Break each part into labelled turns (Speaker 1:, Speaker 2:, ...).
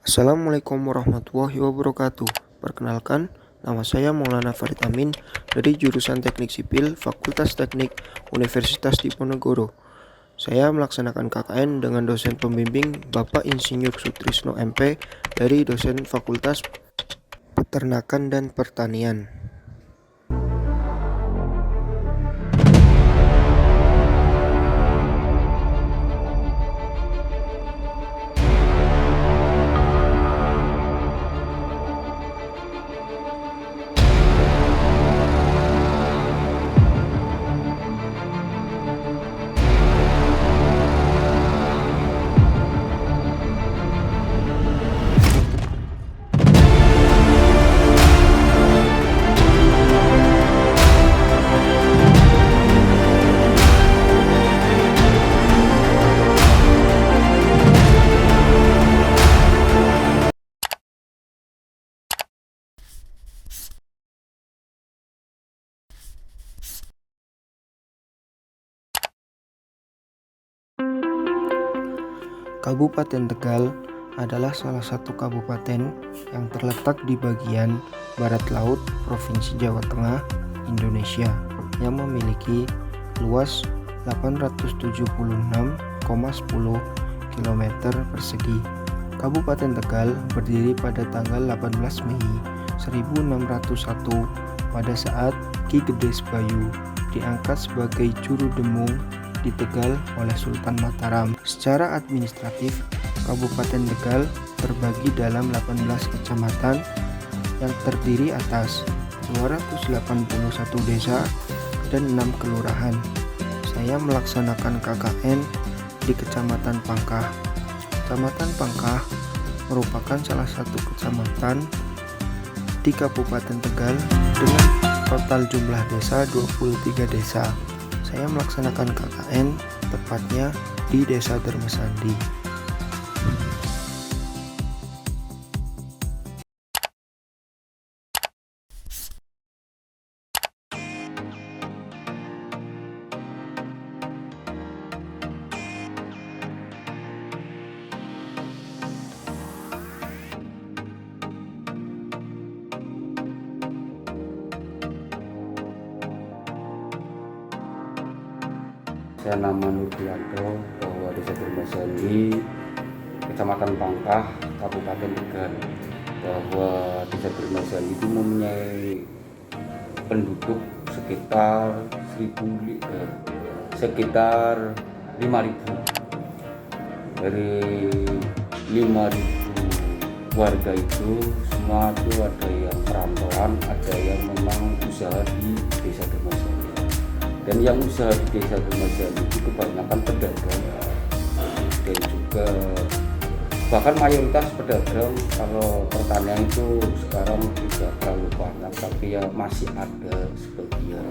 Speaker 1: Assalamualaikum warahmatullahi wabarakatuh. Perkenalkan, nama saya Maulana Farid Amin dari jurusan Teknik Sipil Fakultas Teknik Universitas Diponegoro. Saya melaksanakan KKN dengan dosen pembimbing Bapak Insinyur Sutrisno MP dari dosen Fakultas Peternakan dan Pertanian. Kabupaten Tegal adalah salah satu kabupaten yang terletak di bagian barat laut Provinsi Jawa Tengah, Indonesia, yang memiliki luas 876,10 km persegi. Kabupaten Tegal berdiri pada tanggal 18 Mei 1601 pada saat Ki Gede Sebayu diangkat sebagai juru demung di Tegal oleh Sultan Mataram. Secara administratif, Kabupaten Tegal terbagi dalam 18 kecamatan yang terdiri atas 281 desa dan 6 kelurahan. Saya melaksanakan KKN di Kecamatan Pangkah. Kecamatan Pangkah merupakan salah satu kecamatan di Kabupaten Tegal dengan total jumlah desa 23 desa. Saya melaksanakan KKN tepatnya di Desa Dermesandi.
Speaker 2: Saya nama Nurbianto, bahwa Desa Dermesandi, Kecamatan Pangkah, Kabupaten Tegal, bahwa Desa Dermesandi itu mempunyai penduduk sekitar 5.000. Dari 5.000 warga itu semua itu ada yang perantauan, ada yang memang usaha di Desa Dermesandi. Dan yang usaha di Desa Dermesandi itu kebanyakan pedagang, dan juga bahkan mayoritas pedagang. Kalau pertanian itu sekarang tidak terlalu banyak, tapi ya masih ada sebagian,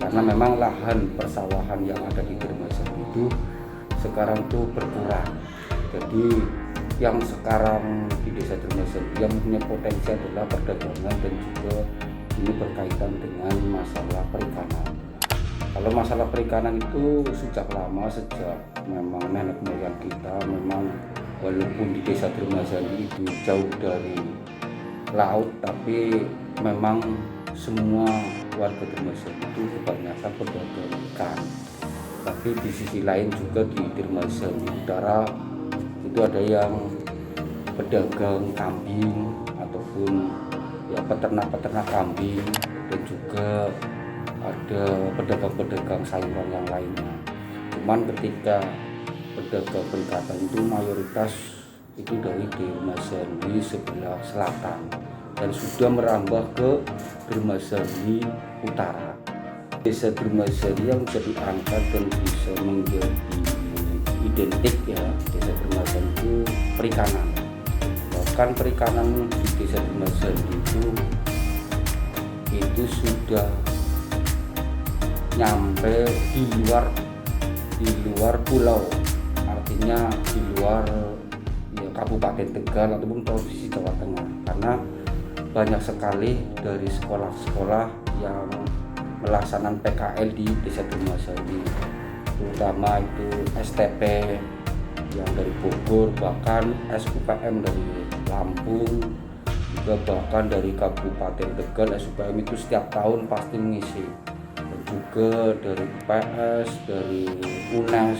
Speaker 2: karena memang lahan persawahan yang ada di Dermesandi itu sekarang tuh berkurang. Jadi yang sekarang di Desa Dermesandi yang punya potensi adalah perdagangan, dan juga ini berkaitan dengan masalah perikanan. Kalau masalah perikanan itu sejak lama, sejak memang nenek moyang kita, memang walaupun di Desa Dermesandi itu jauh dari laut, tapi memang semua warga Dermesandi itu kebanyakan pedagang ikan. Tapi di sisi lain juga di Dermesandi Utara itu ada yang pedagang kambing ataupun ya peternak kambing, dan juga ada pedagang-pedagang sayuran yang lainnya. Cuman ketika pedagang perikanan itu mayoritas itu dari Dermesandi sebelah selatan dan sudah merambah ke Dermesandi Utara. Desa Dermesandi yang bisa diangkat dan bisa menjadi identik ya Desa Dermesandi itu perikanan. Bahkan perikanan di Desa Dermesandi itu sudah nyampe di luar pulau, artinya di luar ya, Kabupaten Tegal ataupun Provinsi Jawa Tengah, karena banyak sekali dari sekolah-sekolah yang melaksanakan PKL di Desa Dermesandi, terutama itu STP yang dari Bogor, bahkan SUPM dari Lampung, juga bahkan dari Kabupaten Tegal, SUPM itu setiap tahun pasti mengisi, dan juga dari PS, dari UNES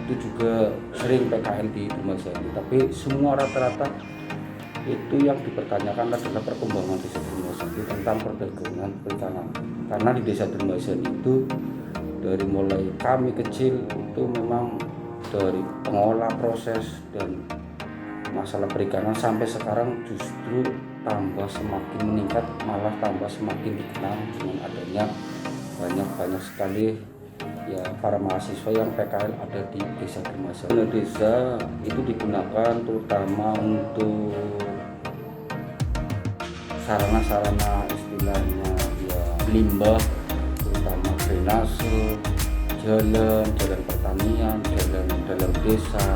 Speaker 2: itu juga sering PKL di Dumajani. Tapi semua rata-rata itu yang dipertanyakan adalah perkembangan desa Dumajani tentang perdagangan perikanan, karena di desa Dumajani itu dari mulai kami kecil itu memang dari pengolah proses dan masalah perikanan sampai sekarang justru tambah semakin meningkat, malah tambah semakin dikenal dengan adanya banyak sekali ya para mahasiswa yang PKL ada di desa Dumajani. Dana desa itu digunakan terutama untuk sarana-sarana istilahnya ya limbah, terutama drainase, jalan pertanian, jalan dalam desa,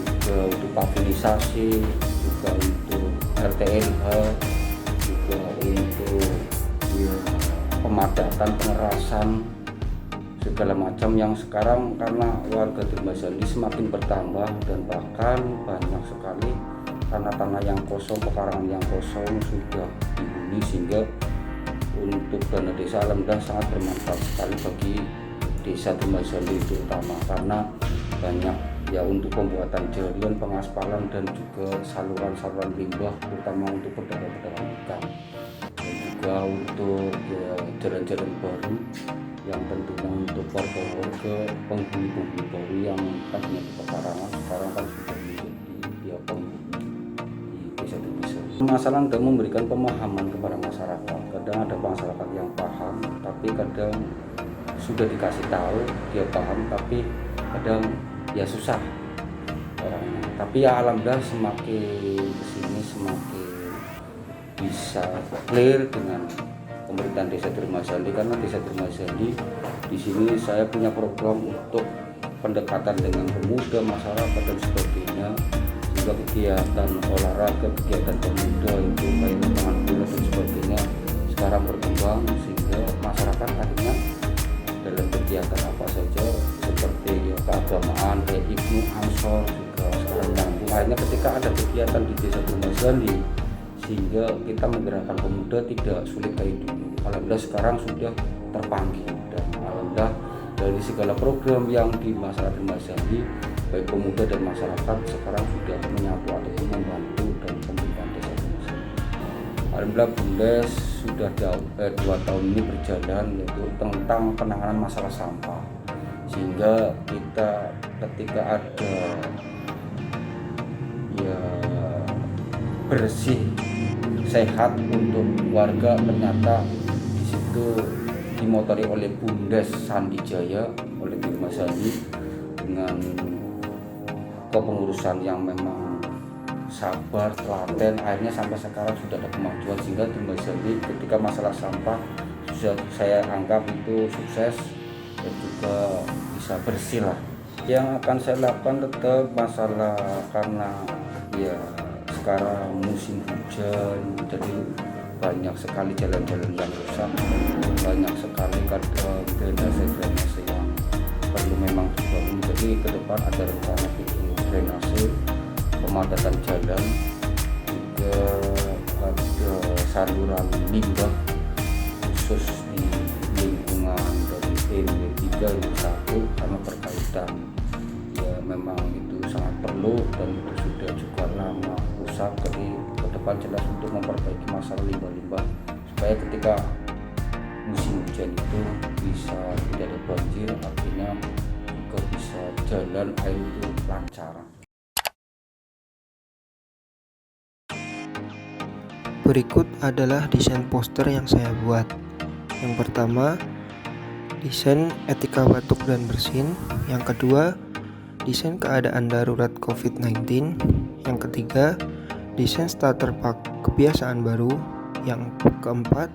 Speaker 2: juga untuk pavilisasi, juga untuk RTLH, juga untuk ya, pemadatan, pengerasan, segala macam yang sekarang karena warga Dumajani semakin bertambah dan bahkan banyak sekali tanah-tanah yang kosong, pekarangan yang kosong sudah dihuni, sehingga untuk dana desa alhamdulillah sangat bermanfaat sekali bagi desa Dumajani terutama, karena banyak ya untuk pembuatan jalan, pengaspalan, dan juga saluran limbah terutama untuk pedagang ikan, dan juga untuk ya jalan-jalan baru yang tentunya untuk warga-warga penghuni baru yang tadinya di pekarangan sekarang kan sudah menjadi ya penghuni di desa Dumajani. Masalah dan memberikan pemahaman kepada masyarakat. Kadang ada masyarakat yang paham, tapi kadang sudah dikasih tahu dia paham, tapi kadang ya susah orangnya. Tapi ya alhamdulillah semakin kesini semakin bisa clear dengan pemerintahan desa Dumajani, karena desa Dumajani di sini saya punya program untuk pendekatan dengan pemuda, masyarakat dan sebagainya, juga kegiatan olahraga, kegiatan pemuda itu kayak lapangan bola dan sebagainya sekarang berkembang, sehingga masyarakat akhirnya dalam kegiatan apa saja seperti ya, keagamaan kayak Ibnu Ansor juga sekarang nyambung. Akhirnya ketika ada kegiatan di desa Dumajani sehingga kita menggerakkan pemuda tidak sulit kayak dulu. Alhamdulillah sekarang sudah terpanggil, dan alhamdulillah dari segala program yang di masyarakat Dumajani baik pemuda dan masyarakat sekarang sudah menyatu ataupun membantu dalam pemerintahan desa Dumajani. Alhamdulillah BUMDes sudah 2 tahun ini berjalan, yaitu tentang penanganan masalah sampah, sehingga kita ketika ada ya bersih sehat untuk warga, ternyata di situ dimotori oleh BUMDes Sandi Jaya oleh Dumajani dengan kepengurusan yang memang sabar, telaten, akhirnya sampai sekarang sudah ada kemajuan, sehingga Dumajani ketika masalah sampah sudah saya anggap itu sukses dan juga bisa bersih lah. Yang akan saya lakukan tetap masalah karena ya sekarang musim hujan, jadi banyak sekali jalan-jalan yang rusak, banyak sekali kadang drainase yang perlu memang dibangun. Jadi ke depan ada rencana bikin drainase, pemadatan jalan, juga ada saluran limbah khusus di lingkungan dari RW 3 RW 1 karena berkaitan ya memang itu sangat perlu dan itu sudah juga lama rusak. Jadi ke depan jelas untuk memperbaiki masalah limbah-limbah supaya ketika musim hujan itu bisa tidak ada banjir, artinya juga bisa jalan air itu lancar.
Speaker 1: Berikut adalah desain poster yang saya buat. Yang pertama, desain etika batuk dan bersin. Yang kedua, desain keadaan darurat COVID-19. Yang ketiga, desain starter pack kebiasaan baru. Yang keempat,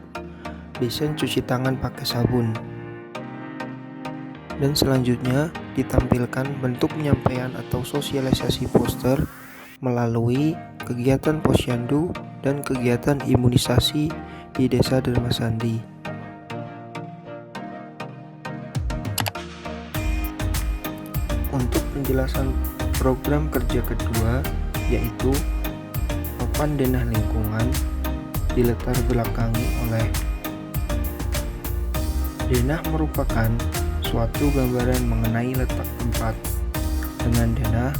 Speaker 1: desain cuci tangan pakai sabun. Dan selanjutnya ditampilkan bentuk penyampaian atau sosialisasi poster melalui kegiatan posyandu dan kegiatan imunisasi di desa Dumajani. Untuk penjelasan program kerja kedua, yaitu penerapan denah lingkungan dilatar belakangi oleh denah merupakan suatu gambaran mengenai letak tempat. Dengan denah,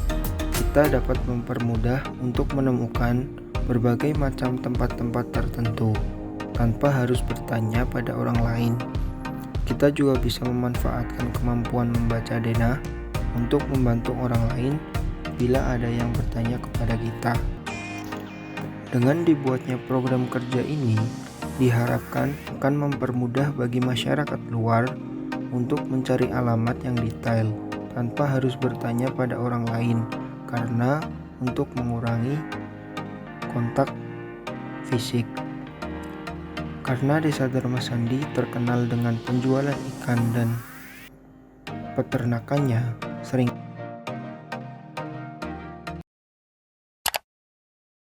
Speaker 1: kita dapat mempermudah untuk menemukan berbagai macam tempat-tempat tertentu tanpa harus bertanya pada orang lain. Kita juga bisa memanfaatkan kemampuan membaca denah untuk membantu orang lain bila ada yang bertanya kepada kita. Dengan dibuatnya program kerja ini, diharapkan akan mempermudah bagi masyarakat luar untuk mencari alamat yang detail tanpa harus bertanya pada orang lain, karena untuk mengurangi kontak fisik. Karena Desa Dharmasandi terkenal dengan penjualan ikan dan peternakannya sering